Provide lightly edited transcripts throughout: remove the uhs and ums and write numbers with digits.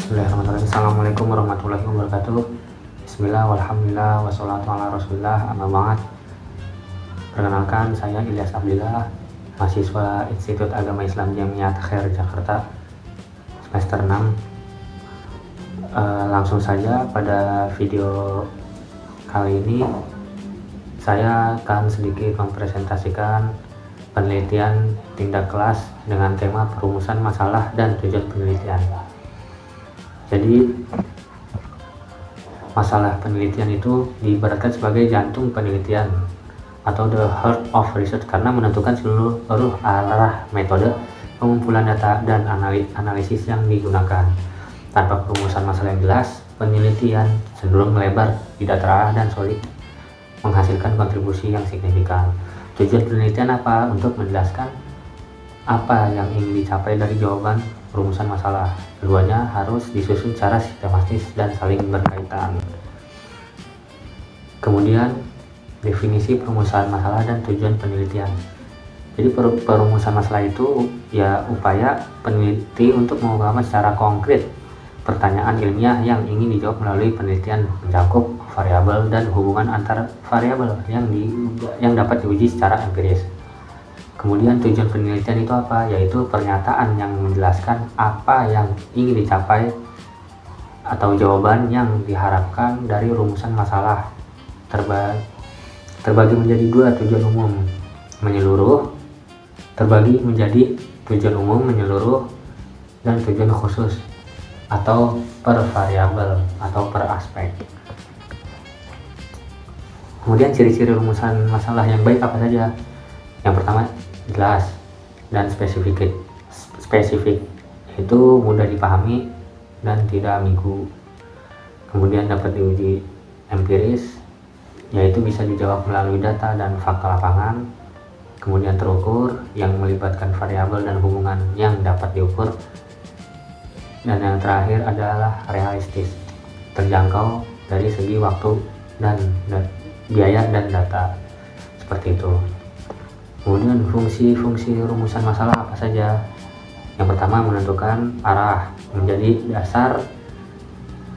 Bismillahirrahmanirrahim. Assalamualaikum warahmatullahi wabarakatuh. Bismillah, walhamdulillah, wassalatu ala rasulillah, amma ba'd. Perkenalkan, saya Ilyas Abdillah, mahasiswa Institut Agama Islam Jamiat Khair Jakarta, semester 6. Langsung saja pada video kali ini saya akan sedikit mempresentasikan penelitian tindak kelas dengan tema perumusan masalah dan tujuan penelitian. Jadi masalah penelitian itu diibaratkan sebagai jantung penelitian atau the heart of research karena menentukan seluruh arah metode pengumpulan data dan analisis yang digunakan. Tanpa perumusan masalah yang jelas, penelitian cenderung melebar, tidak terarah dan sulit menghasilkan kontribusi yang signifikan. Tujuan penelitian apa? Untuk menjelaskan apa yang ingin dicapai dari jawaban perumusan masalah. Keduanya harus disusun secara sistematis dan saling berkaitan. Kemudian definisi perumusan masalah dan tujuan penelitian. Jadi perumusan masalah itu ya upaya peneliti untuk mengungkapkan secara konkret pertanyaan ilmiah yang ingin dijawab melalui penelitian, mencakup variabel dan hubungan antar variabel yang dapat diuji secara empiris. Kemudian tujuan penelitian itu apa? Yaitu pernyataan yang menjelaskan apa yang ingin dicapai atau jawaban yang diharapkan dari rumusan masalah. Terbagi menjadi dua, tujuan umum menyeluruh, terbagi menjadi tujuan umum menyeluruh dan tujuan khusus atau per variabel atau per aspek. Kemudian ciri-ciri rumusan masalah yang baik apa saja? Yang pertama, jelas dan spesifik, itu mudah dipahami dan tidak ambigu. Kemudian dapat diuji empiris, yaitu bisa dijawab melalui data dan fakta lapangan. Kemudian terukur, yang melibatkan variabel dan hubungan yang dapat diukur. Dan yang terakhir adalah realistis, terjangkau dari segi waktu dan biaya dan data, seperti itu. Kemudian fungsi-fungsi rumusan masalah apa saja? Yang pertama, menentukan arah, menjadi dasar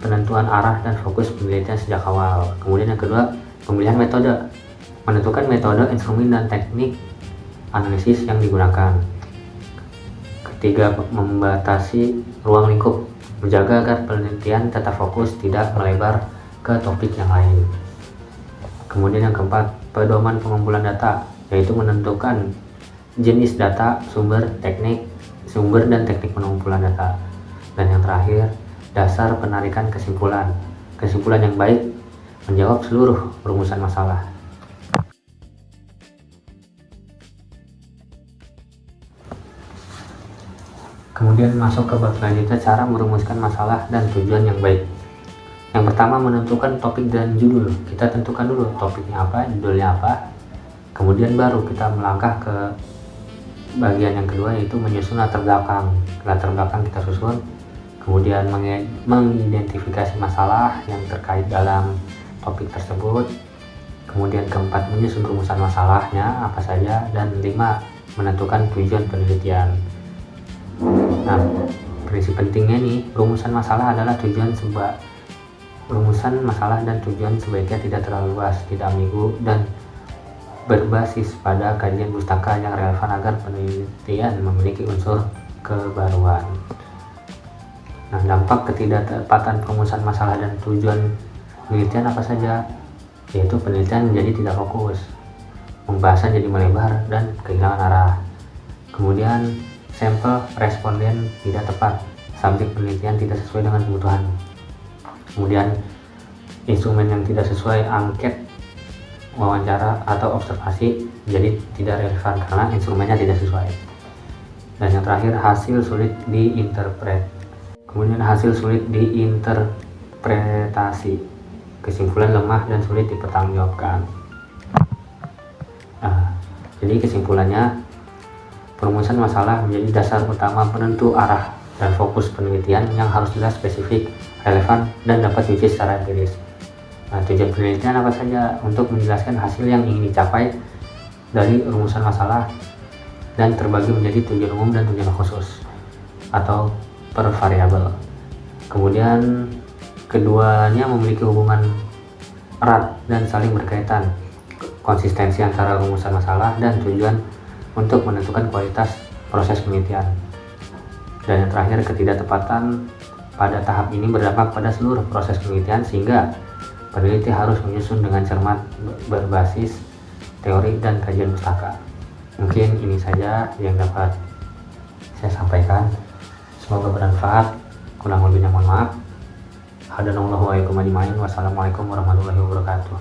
penentuan arah dan fokus penelitian sejak awal. Kemudian yang kedua, pemilihan metode, menentukan metode, instrumen dan teknik analisis yang digunakan. Ketiga, membatasi ruang lingkup, menjaga agar penelitian tetap fokus, tidak melebar ke topik yang lain. Kemudian yang keempat, pedoman pengumpulan data, yaitu menentukan jenis data, sumber dan teknik pengumpulan data. Dan yang terakhir, dasar penarikan kesimpulan yang baik menjawab seluruh rumusan masalah. Kemudian masuk ke bab selanjutnya, cara merumuskan masalah dan tujuan yang baik. Yang pertama, menentukan topik dan judul. Kita tentukan dulu topiknya apa, judulnya apa. Kemudian baru kita melangkah ke bagian yang kedua, yaitu menyusun latar belakang. Latar belakang kita susun, kemudian mengidentifikasi masalah yang terkait dalam topik tersebut. Kemudian keempat, menyusun rumusan masalahnya apa saja. Dan 5, menentukan tujuan penelitian. Nah, prinsip pentingnya nih, rumusan masalah dan tujuan sebaiknya tidak terlalu luas, tidak ambigu, dan berbasis pada kajian pustaka yang relevan agar penelitian memiliki unsur kebaruan. Nah, dampak ketidaktepatan perumusan masalah dan tujuan penelitian apa saja? Yaitu penelitian menjadi tidak fokus, pembahasan jadi melebar dan kehilangan arah. Kemudian sampel responden tidak tepat, subjek penelitian tidak sesuai dengan kebutuhan. Kemudian instrumen yang tidak sesuai, angket, wawancara atau observasi, jadi tidak relevan karena instrumennya tidak sesuai. Dan yang terakhir, hasil sulit diinterpretasi, kesimpulan lemah dan sulit dipertanggungjawabkan. Jadi kesimpulannya, perumusan masalah menjadi dasar utama penentu arah dan fokus penelitian yang harus jelas, spesifik, relevan, dan dapat diuji secara empiris. Nah, tujuan penelitian apa saja? Untuk menjelaskan hasil yang ingin dicapai dari rumusan masalah dan terbagi menjadi tujuan umum dan tujuan khusus atau per variabel. Kemudian keduanya memiliki hubungan erat dan saling berkaitan, konsistensi antara rumusan masalah dan tujuan untuk menentukan kualitas proses penelitian. Dan yang terakhir, ketidaktepatan pada tahap ini berdampak pada seluruh proses penelitian, sehingga peneliti harus menyusun dengan cermat berbasis teori dan kajian pustaka. Mungkin ini saja yang dapat saya sampaikan. Semoga bermanfaat. Kurang lebihnya mohon maaf. Hadanallahu wa iyyakum ajmain. Wassalamualaikum warahmatullahi wabarakatuh.